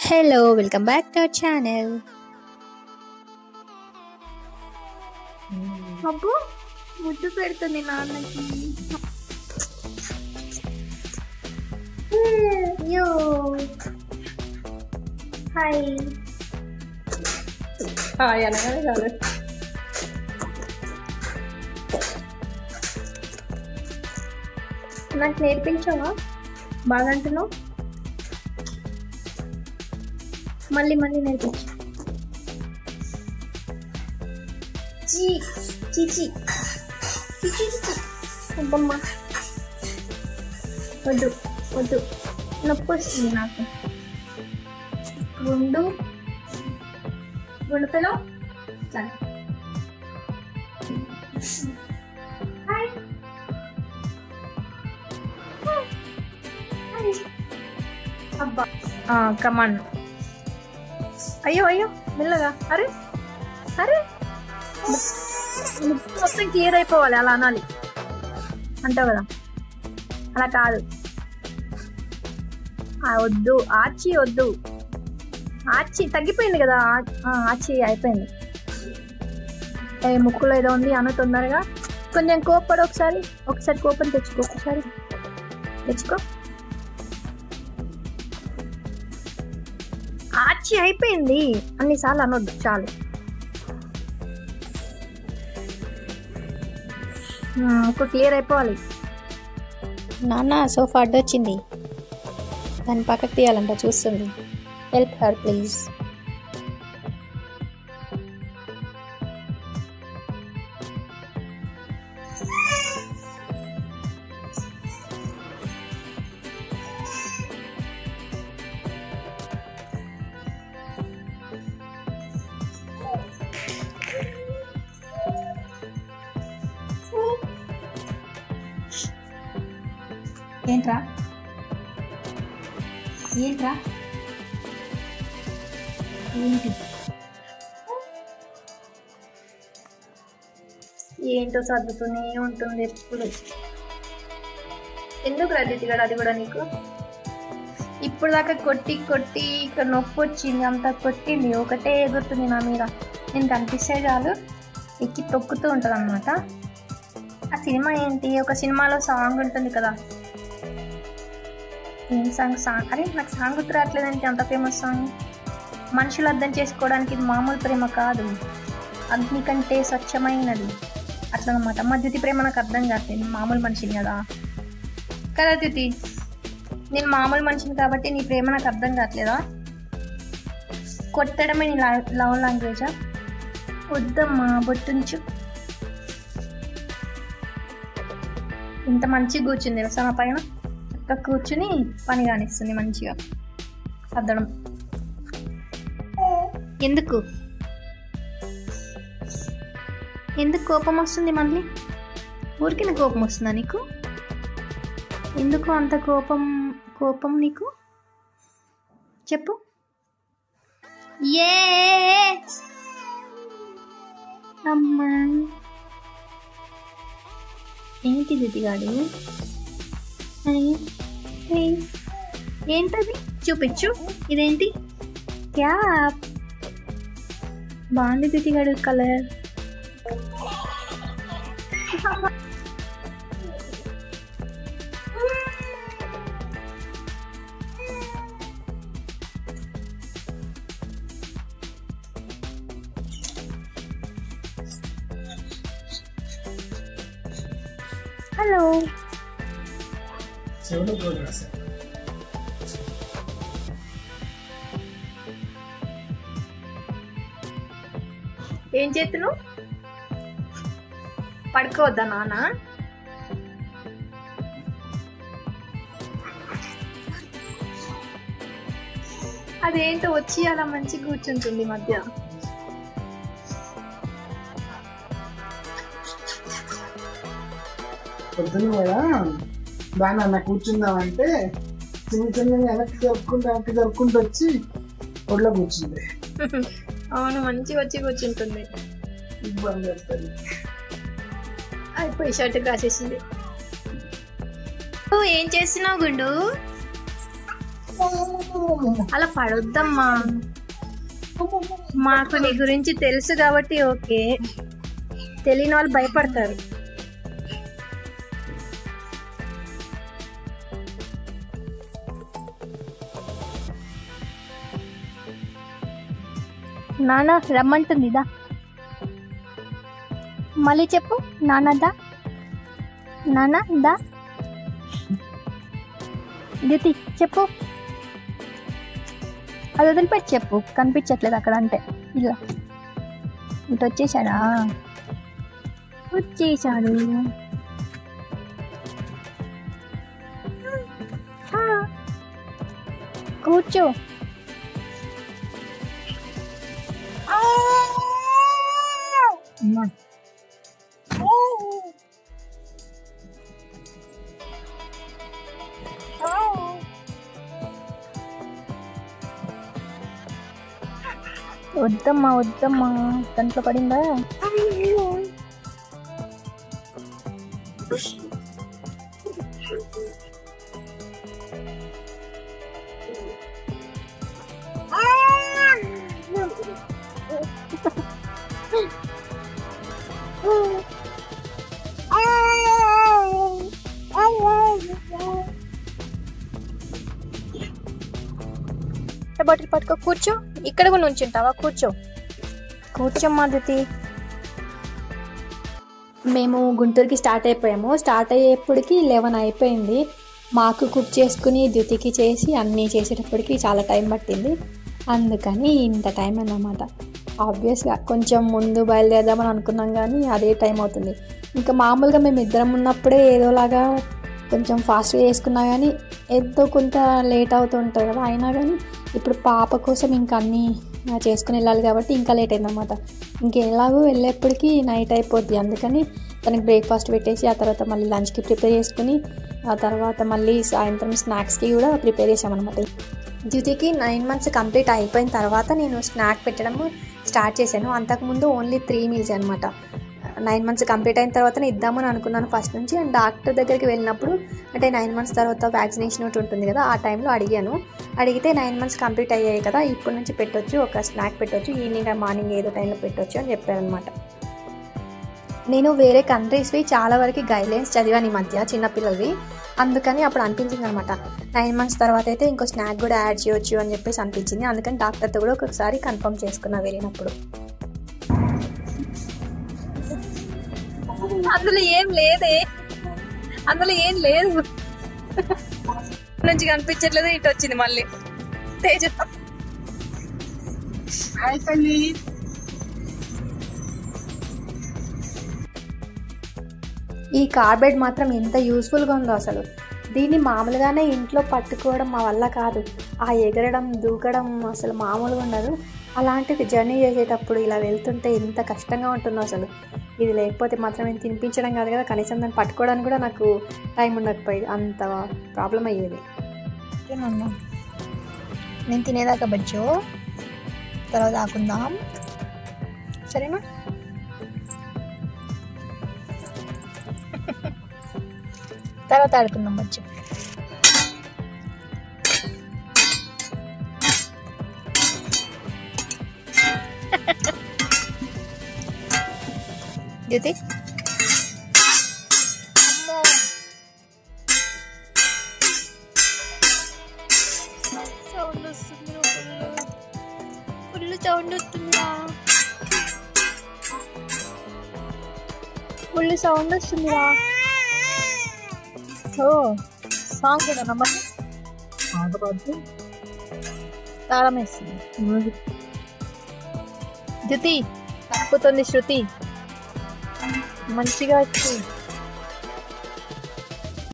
Hello welcome back to our channel. అబ్బు ముద్దు పెడుతుంది నాన్నకి. యో హాయ్ హాయ్ అనగానే చాలు. నాకు నేర్పించావా? బాగా అంటున్నావు. మళ్ళీ మళ్ళీ నేర్పించు. చీ చీచి చీచి అబ్బమ్మా వద్దు వద్దు, నొప్పి వస్తుంది నాకు. గుండు పిల్ల హాయ్ అబ్బా కమాన్. అయ్యో అయ్యో మెల్లగా. అరే అరే మొత్తం క్లియర్ అయిపోవాలి అలా అనాలి అంటావు కదా, అలా కాదు. వద్దు ఆచి వద్దు, ఆచి తగ్గిపోయింది కదా, ఆచి అయిపోయింది. ముక్కులో ఏదో ఉంది అను తొందరగా. కొంచెం కోప్పడు ఒకసారి కోపం తెచ్చుకో, ఒకసారి తెచ్చుకో. ఆచి అయిపోయింది అన్నిసార్లు అనొద్దు, చాలు. ఒక క్లియర్ అయిపోవాలి. నాన్న సోఫా అడ్డొచ్చింది, దాన్ని పక్కకు తీయాలంట, చూస్తుంది. Help her please. ఏంట్రా ఏంట్రా ఏంటి ఏంటో చదువుతూనే ఉంటుంది ఎప్పుడు. ఎందుకు రద్దితి కదా అది కూడా నీకు? ఇప్పుడు దాకా కొట్టి కొట్టి ఇక్కడ నొప్పి వచ్చింది, అంతా కొట్టింది, ఒకటే ఎగురుతుంది నా మీద. నేను కనిపిస్తే చాలు ఎక్కి తొక్కుతూ ఉంటుంది అనమాట. ఆ సినిమా ఏంటి, ఒక సినిమాలో సాంగ్ ఉంటుంది కదా, ఏం సాంగ్? అరే నాకు సాంగ్ గుర్తు రావట్లేదంటే, అంత ఫేమస్ సాంగ్. మనుషులు అర్థం చేసుకోవడానికి ఇది మామూలు ప్రేమ కాదు, అగ్ని కంటే స్వచ్ఛమైనది, అట్లా అనమాట. మా ద్యుతి ప్రేమ నాకు అర్థం కావట్లేదు, మామూలు మనిషిని కదా కదా ద్యుతి, నేను మామూలు మనిషిని కాబట్టి నీ ప్రేమ నాకు అర్థం కావట్లేదా? కొట్టడమే నీ లవ్ లాంగ్వేజా? వద్దమ్మా, బొట్టుంచు. ఇంత మంచిగా కూర్చుంది తెలుసా నా పైన, చక్కగా కూర్చుని పని కానిస్తుంది మంచిగా సర్దడం. ఎందుకు ఎందుకు కోపం వస్తుంది మళ్ళీ? ఊరికిన కోపం వస్తుందా నీకు? ఎందుకు అంత కోపం నీకు? చెప్పు. ఏ అమ్మా ఏంటి దిదిగాడు? ఏంటది చూపించు. ఇదేంటి? క్యాప్. బాగుంది దిదిగాడు కలర్. హలో ఏం చేస్తున్నావు? పడుకోవద్దా నాన్న? అదేంటో వచ్చి అలా మంచి కూర్చుంటుంది మధ్య. పొద్దున కూడా బాగా అన్న కూర్చుందామంటే చిన్నగా వెనక్కి జరుపుకుంటూ వచ్చి ఒళ్ళో కూర్చుంది. అవును, మంచిగా వచ్చి కూర్చుంటుంది. ఇబ్బంది వస్తుంది. అయిపోయి షర్ట్ రాసేసింది. ఏం చేస్తున్నావు గుండు? అలా పడొద్దమ్మా, మాకు నీ గురించి తెలుసు కాబట్టి ఓకే, తెలియని వాళ్ళు భయపడతారు. నాన్న రమ్మంటుంది, దా మళ్ళీ చెప్పు. నాన్న దా, నాన్న దా. దితి చెప్పు, అది వదిలిపెట్టి చెప్పు, కనిపించట్లేదు అక్కడ అంటే. ఇలా ఇటు వచ్చేసాడా, వచ్చేసాడు. కూర్చో. వద్దమ్మా వద్దమ్మా, కంట్లో పడిందా? బాటిల్ పట్టుకో, కూర్చో. ఇక్కడ కూడా నుంచుంటావా? కూర్చో, కూర్చోమ్మా దితి. మేము గుంటూరుకి స్టార్ట్ అయిపోయాము. స్టార్ట్ అయ్యేప్పటికి 11 అయిపోయింది. మాకు కుక్ చేసుకుని ద్యుతికి చేసి అన్నీ చేసేటప్పటికి చాలా టైం పట్టింది. అందుకని ఇంత టైం అన్నమాట. ఆబ్వియస్గా కొంచెం ముందు బయలుదేరదామని అనుకున్నాం, కానీ అదే టైం అవుతుంది. ఇంకా మామూలుగా మేము ఇద్దరం ఉన్నప్పుడే ఏదోలాగా కొంచెం ఫాస్ట్గా చేసుకున్నా కానీ ఏదో కొంత లేట్ అవుతుంటుంది కదా. అయినా కానీ ఇప్పుడు పాప కోసం ఇంకా అన్నీ చేసుకుని వెళ్ళాలి కాబట్టి ఇంకా లేట్ అయిందన్నమాట. ఇంకెలాగో వెళ్ళేప్పటికీ నైట్ అయిపోద్ది. అందుకని తనకి బ్రేక్ఫాస్ట్ పెట్టేసి ఆ తర్వాత మళ్ళీ లంచ్కి ప్రిపేర్ చేసుకుని ఆ తర్వాత మళ్ళీ సాయంత్రం స్నాక్స్కి కూడా ప్రిపేర్ చేసామన్నమాట. ద్యుతికి 9 months కంప్లీట్ అయిపోయిన తర్వాత నేను స్నాక్ పెట్టడం స్టార్ట్ చేశాను. అంతకుముందు ఓన్లీ 3 meals అనమాట. 9 months కంప్లీట్ అయిన తర్వాతనే ఇద్దామని అనుకున్నాను ఫస్ట్ నుంచి. అండ్ డాక్టర్ దగ్గరికి వెళ్ళినప్పుడు అంటే 9 months తర్వాత వ్యాక్సినేషన్ ఒకటి ఉంటుంది కదా, ఆ టైంలో అడిగితే 9 months కంప్లీట్ అయ్యాయి కదా, ఇప్పటి నుంచి పెట్టొచ్చు, ఒక స్నాక్ పెట్టొచ్చు, ఈవినింగ్ మార్నింగ్ ఏదో టైంలో పెట్టొచ్చు అని చెప్పారనమాట. నేను వేరే కంట్రీస్వి చాలా వరకు గైడ్లైన్స్ చదివాను ఈ మధ్య చిన్నపిల్లలవి. అందుకని అప్పుడు అనిపించింది అనమాట 9 months తర్వాత అయితే ఇంకో స్నాక్ కూడా యాడ్ చేయొచ్చు అని చెప్పేసి అనిపించింది. అందుకని డాక్టర్తో కూడా ఒకసారి కన్ఫర్మ్ చేసుకున్నా వెళ్ళినప్పుడు. అందులో ఏం లేదే, అందులో ఏం లేదు నుంచి కనిపించట్లేదు. ఇటు వచ్చింది మళ్ళీ తేజ. ఈ కార్బెడ్ మాత్రం ఎంత యూస్ఫుల్గా ఉందో అసలు. దీన్ని మామూలుగానే ఇంట్లో పట్టుకోవడం మా వల్ల కాదు. ఆ ఎగరడం దూకడం అసలు మామూలుగా ఉండదు. అలాంటిది జర్నీ చేసేటప్పుడు ఇలా వెళ్తుంటే ఎంత కష్టంగా ఉంటుందో అసలు. ఇది లేకపోతే మాత్రం నేను తినిపించడం కాదు కదా, కనీసం దాన్ని పట్టుకోవడానికి కూడా నాకు టైం ఉండకపోయేది, అంత ప్రాబ్లం అయ్యేది. నేను తినేదాకా బజ్జో, తర్వాత ఆకుందాం సరేనా? తర్వాత ఆడుకుందాం బజ్జో. జ్యోతి సౌండ్ వస్తుంది, ఫుల్ సౌండ్ వస్తుందిరా, ఫుల్ సౌండ్ వస్తుందిరా. ఓ సాంగ్ కూడా నమ్మకం తాళం వేస్తుంది. జ్యోతి తప్పుతుంది శృతి, మంచిగా వచ్చి